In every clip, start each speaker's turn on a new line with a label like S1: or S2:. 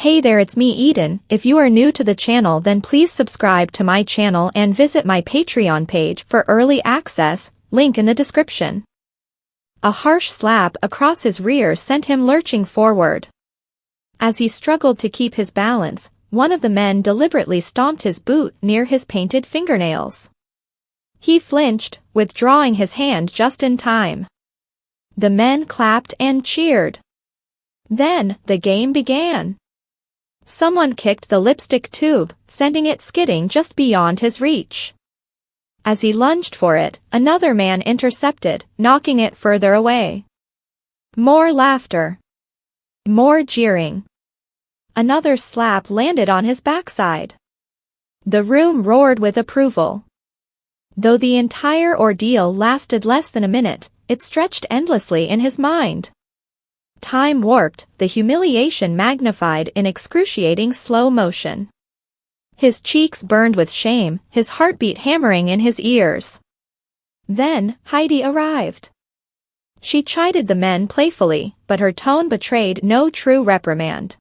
S1: Hey there, it's me Eden. If you are new to the channel, then please subscribe to my channel and visit my Patreon page for early access, link in the description. A harsh slap across his rear sent him lurching forward. As he struggled to keep his balance, one of the men deliberately stomped his boot near his painted fingernails. He flinched, withdrawing his hand just in time. The men clapped and cheered. Then, the game began. Someone kicked the lipstick tube, sending it skidding just beyond his reach. As he lunged for it, another man intercepted, knocking it further away. More laughter. More jeering. Another slap landed on his backside. The room roared with approval. Though the entire ordeal lasted less than a minute, it stretched endlessly in his mind. Time warped, the humiliation magnified in excruciating slow motion. His cheeks burned with shame, his heartbeat hammering in his ears. Then, Heidi arrived. She chided the men playfully, but her tone betrayed no true reprimand.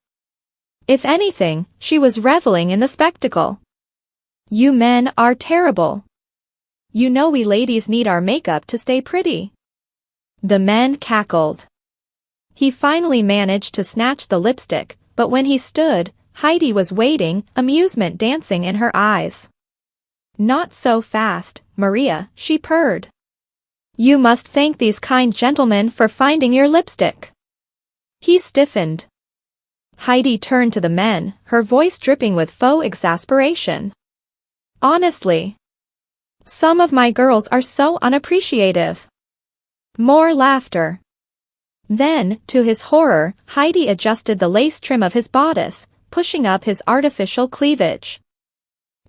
S1: If anything, she was reveling in the spectacle. "You men are terrible. You know we ladies need our makeup to stay pretty." The men cackled. He finally managed to snatch the lipstick, but when he stood, Heidi was waiting, amusement dancing in her eyes. "Not so fast, Maria," she purred. "You must thank these kind gentlemen for finding your lipstick." He stiffened. Heidi turned to the men, her voice dripping with faux exasperation. "Honestly, some of my girls are so unappreciative." More laughter. Then, to his horror, Heidi adjusted the lace trim of his bodice, pushing up his artificial cleavage.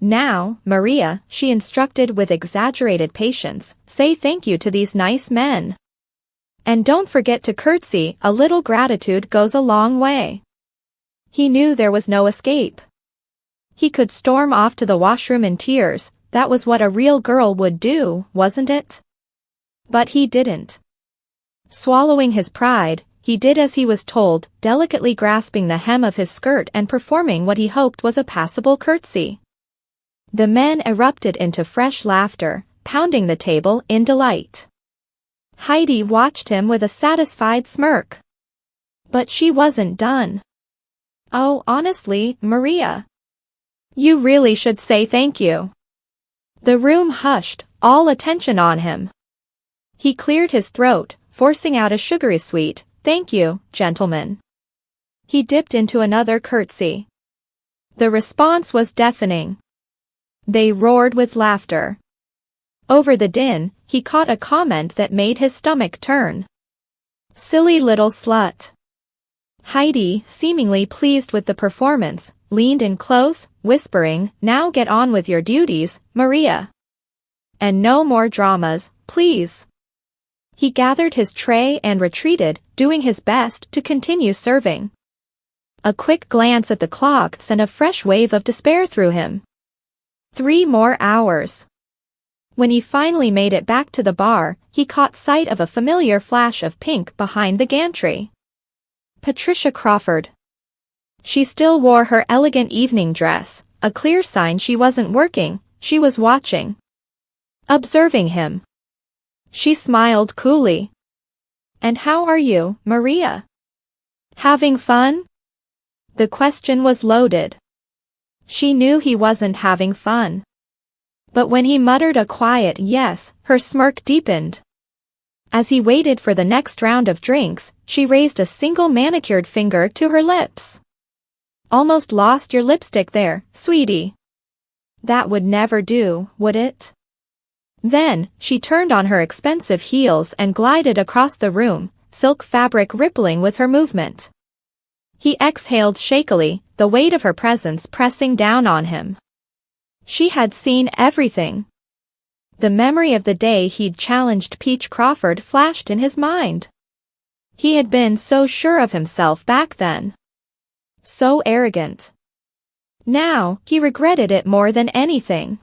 S1: "Now, Maria," she instructed with exaggerated patience, "say thank you to these nice men. And don't forget to curtsy, a little gratitude goes a long way." He knew there was no escape. He could storm off to the washroom in tears, that was what a real girl would do, wasn't it? But he didn't. Swallowing his pride, he did as he was told, delicately grasping the hem of his skirt and performing what he hoped was a passable curtsy. The men erupted into fresh laughter, pounding the table in delight. Heidi watched him with a satisfied smirk. But she wasn't done. "Oh, honestly, Maria, you really should say thank you." The room hushed, all attention on him. He cleared his throat, forcing out a sugary sweet, "Thank you, gentlemen." He dipped into another curtsy. The response was deafening. They roared with laughter. Over the din, he caught a comment that made his stomach turn. "Silly little slut." Heidi, seemingly pleased with the performance, leaned in close, whispering, "Now get on with your duties, Maria. And no more dramas, please." He gathered his tray and retreated, doing his best to continue serving. A quick glance at the clock sent a fresh wave of despair through him. 3 more hours. When he finally made it back to the bar, he caught sight of a familiar flash of pink behind the gantry. Patricia Crawford. She still wore her elegant evening dress, a clear sign she wasn't working, she was watching. Observing him. She smiled coolly. "And how are you, Maria? Having fun?" The question was loaded. She knew he wasn't having fun. But when he muttered a quiet yes, her smirk deepened. As he waited for the next round of drinks, she raised a single manicured finger to her lips. "Almost lost your lipstick there, sweetie. That would never do, would it?" Then, she turned on her expensive heels and glided across the room, silk fabric rippling with her movement. He exhaled shakily, the weight of her presence pressing down on him. She had seen everything. The memory of the day he'd challenged Peach Crawford flashed in his mind. He had been so sure of himself back then. So arrogant. Now, he regretted it more than anything.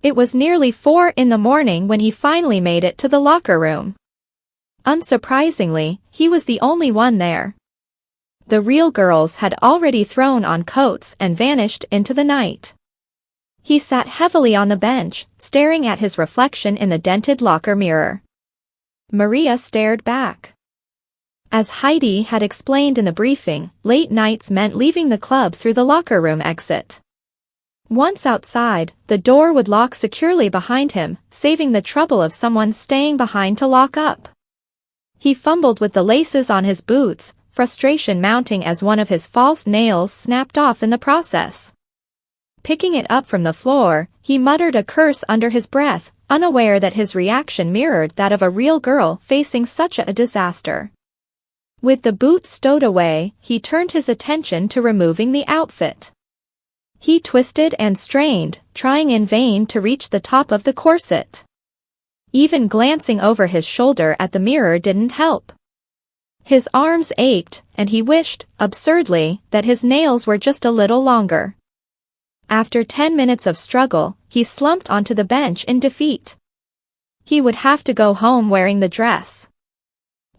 S1: It was nearly 4 in the morning when he finally made it to the locker room. Unsurprisingly, he was the only one there. The real girls had already thrown on coats and vanished into the night. He sat heavily on the bench, staring at his reflection in the dented locker mirror. Maria stared back. As Heidi had explained in the briefing, late nights meant leaving the club through the locker room exit. Once outside, the door would lock securely behind him, saving the trouble of someone staying behind to lock up. He fumbled with the laces on his boots, frustration mounting as one of his false nails snapped off in the process. Picking it up from the floor, he muttered a curse under his breath, unaware that his reaction mirrored that of a real girl facing such a disaster. With the boots stowed away, he turned his attention to removing the outfit. He twisted and strained, trying in vain to reach the top of the corset. Even glancing over his shoulder at the mirror didn't help. His arms ached, and he wished, absurdly, that his nails were just a little longer. After 10 minutes of struggle, he slumped onto the bench in defeat. He would have to go home wearing the dress.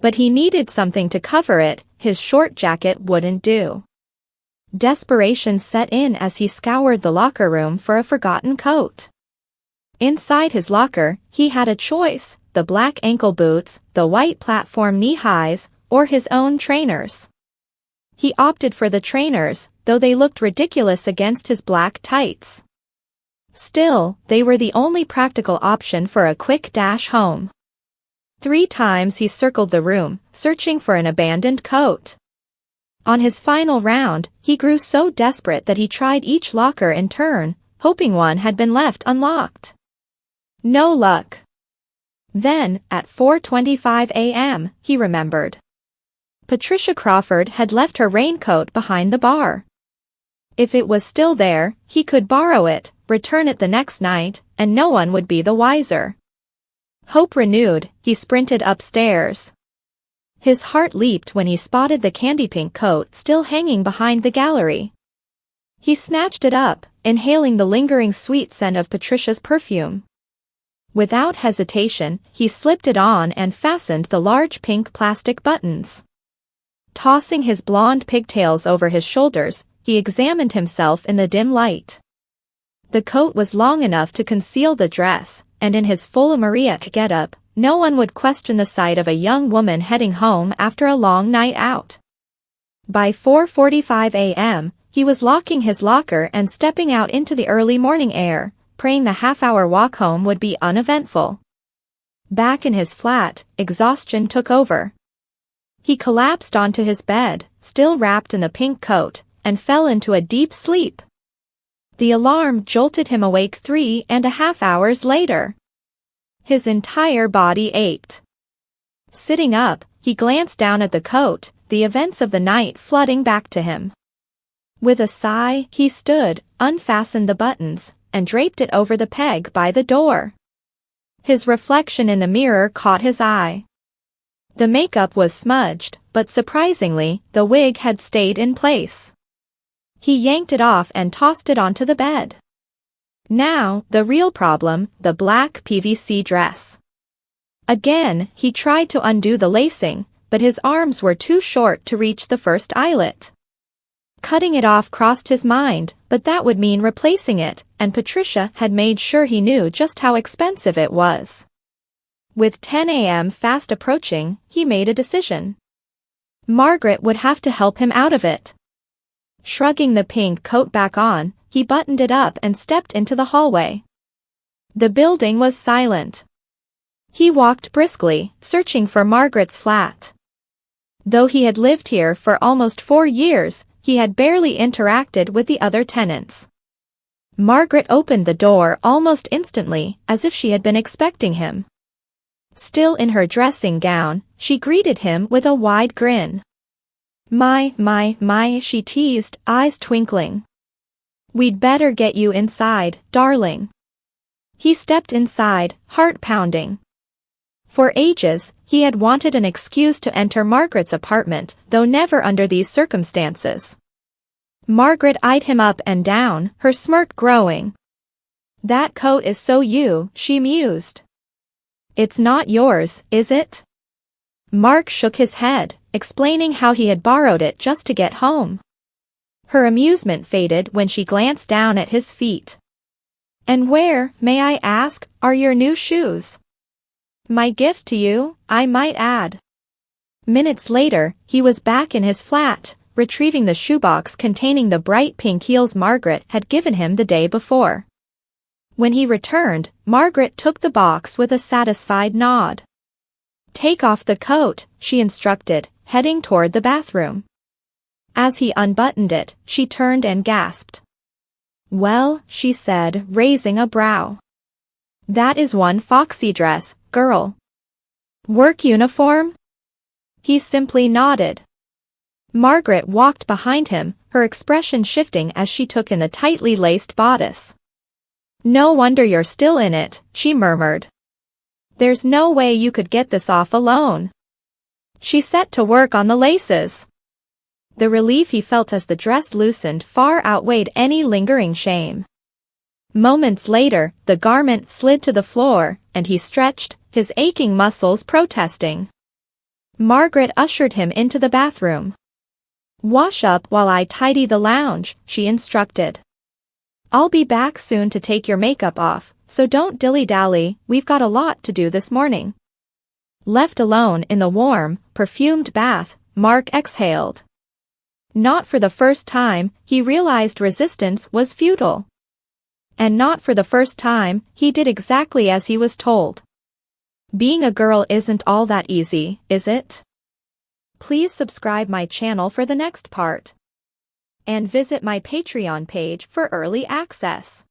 S1: But he needed something to cover it, his short jacket wouldn't do. Desperation set in as he scoured the locker room for a forgotten coat. Inside his locker, he had a choice: the black ankle boots, the white platform knee-highs, or his own trainers. He opted for the trainers, though they looked ridiculous against his black tights. Still, they were the only practical option for a quick dash home. 3 times he circled the room, searching for an abandoned coat. On his final round, he grew so desperate that he tried each locker in turn, hoping one had been left unlocked. No luck. Then, at 4:25 a.m., he remembered. Patricia Crawford had left her raincoat behind the bar. If it was still there, he could borrow it, return it the next night, and no one would be the wiser. Hope renewed, he sprinted upstairs. His heart leaped when he spotted the candy-pink coat still hanging behind the gallery. He snatched it up, inhaling the lingering sweet scent of Patricia's perfume. Without hesitation, he slipped it on and fastened the large pink plastic buttons. Tossing his blonde pigtails over his shoulders, he examined himself in the dim light. The coat was long enough to conceal the dress, and in his full Maria getup, no one would question the sight of a young woman heading home after a long night out. By 4:45 a.m., he was locking his locker and stepping out into the early morning air, praying the half-hour walk home would be uneventful. Back in his flat, exhaustion took over. He collapsed onto his bed, still wrapped in the pink coat, and fell into a deep sleep. The alarm jolted him awake 3.5 hours later. His entire body ached. Sitting up, he glanced down at the coat, the events of the night flooding back to him. With a sigh, he stood, unfastened the buttons, and draped it over the peg by the door. His reflection in the mirror caught his eye. The makeup was smudged, but surprisingly, the wig had stayed in place. He yanked it off and tossed it onto the bed. Now, the real problem, the black PVC dress. Again, he tried to undo the lacing, but his arms were too short to reach the first eyelet. Cutting it off crossed his mind, but that would mean replacing it, and Patricia had made sure he knew just how expensive it was. With 10 a.m. fast approaching, he made a decision. Margaret would have to help him out of it. Shrugging the pink coat back on, he buttoned it up and stepped into the hallway. The building was silent. He walked briskly, searching for Margaret's flat. Though he had lived here for almost 4 years, he had barely interacted with the other tenants. Margaret opened the door almost instantly, as if she had been expecting him. Still in her dressing gown, she greeted him with a wide grin. My, she teased, eyes twinkling. We'd better get you inside, darling. He stepped inside, heart pounding. For ages, he had wanted an excuse to enter Margaret's apartment, though never under these circumstances. Margaret eyed him up and down, her smirk growing. That coat is so you, she mused. It's not yours, is it? Mark shook his head, explaining how he had borrowed it just to get home. Her amusement faded when she glanced down at his feet. "And where, may I ask, are your new shoes?" "My gift to you, I might add." Minutes later, he was back in his flat, retrieving the shoebox containing the bright pink heels Margaret had given him the day before. When he returned, Margaret took the box with a satisfied nod. "Take off the coat," she instructed, heading toward the bathroom. As he unbuttoned it, she turned and gasped. "Well," she said, raising a brow. "That is one foxy dress, girl." "Work uniform?" He simply nodded. Margaret walked behind him, her expression shifting as she took in the tightly laced bodice. "No wonder you're still in it," she murmured. "There's no way you could get this off alone." She set to work on the laces. The relief he felt as the dress loosened far outweighed any lingering shame. Moments later, the garment slid to the floor, and he stretched, his aching muscles protesting. Margaret ushered him into the bathroom. "Wash up while I tidy the lounge," she instructed. "I'll be back soon to take your makeup off, so don't dilly-dally, we've got a lot to do this morning." Left alone in the warm, perfumed bath, Mark exhaled. Not for the first time, he realized resistance was futile. And not for the first time, he did exactly as he was told. Being a girl isn't all that easy, is it? Please subscribe my channel for the next part. And visit my Patreon page for early access.